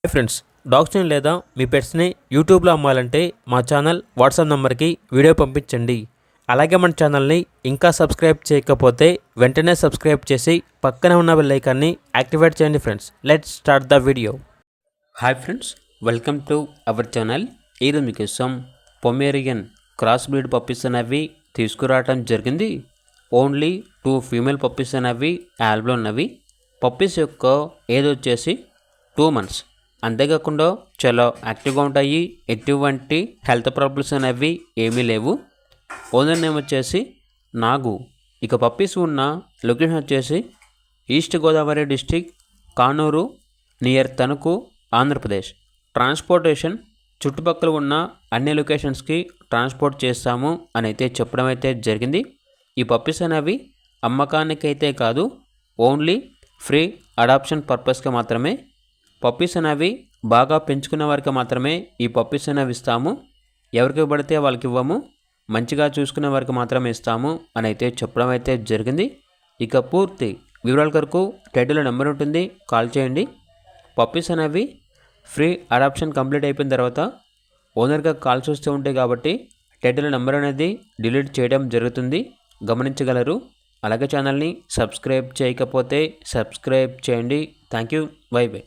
Hi friends, డాగ్స్ని లేదా మీ పెట్స్ని యూట్యూబ్లో అమ్మాలంటే మా ఛానల్ వాట్సాప్ నెంబర్కి వీడియో పంపించండి. అలాగే మన ఛానల్ని ఇంకా సబ్స్క్రైబ్ చేయకపోతే వెంటనే సబ్స్క్రైబ్ చేసి పక్కనే ఉన్న బెల్ ఐకాన్ని యాక్టివేట్ చేయండి. Friends, let's start the video. Hi friends, welcome to our channel. ఈరోజు మీకోసం పొమేరియన్ క్రాస్ బ్రీడ్ పప్పీస్ అనేవి తీసుకురావడం జరిగింది. ఓన్లీ 2 ఫీమేల్ పప్పీస్ అనేవి యాల్బ్లో ఉన్నవి. పప్పీస్ యొక్క ఏజ్ వచ్చేసి 2 months. అంతేకాకుండా చాలా యాక్టివ్గా ఉంటాయి. ఎటువంటి హెల్త్ ప్రాబ్లమ్స్ అనేవి ఏమీ లేవు. ఓనర్ నేమ్ వచ్చేసి నాగు. ఇక పప్పీస్ ఉన్న లొకేషన్ వచ్చేసి east Godavari district, Kanuru, near Tanuku, Andhra Pradesh. Transportation చుట్టుపక్కల ఉన్న అన్ని లొకేషన్స్కి ట్రాన్స్పోర్ట్ చేస్తాము అని అయితే చెప్పడం అయితే జరిగింది. ఈ పప్పీస్ అనేవి అమ్మకానికైతే కాదు, ఓన్లీ ఫ్రీ అడాప్షన్ పర్పస్గా మాత్రమే. పప్పీస్ అనేవి బాగా పెంచుకునే వారికి మాత్రమే ఈ పప్పీస్ అనేవి ఇస్తాము. ఎవరికి పడితే వాళ్ళకి ఇవ్వము. మంచిగా చూసుకునే వారికి మాత్రమే ఇస్తాము అని అయితే చెప్పడం అయితే జరిగింది. ఇక పూర్తి వివరాల కొరకు టైటిల్లో నెంబర్ ఉంటుంది, కాల్ చేయండి. పప్పీస్ అనేవి ఫ్రీ అడాప్షన్ కంప్లీట్ అయిపోయిన తర్వాత ఓనర్గా కాల్స్ వస్తూ ఉంటాయి కాబట్టి టైటిల్లో నెంబర్ అనేది డిలీట్ చేయడం జరుగుతుంది, గమనించగలరు. అలాగే ఛానల్ని సబ్స్క్రైబ్ చేయకపోతే సబ్స్క్రైబ్ చేయండి. Thank you. By by.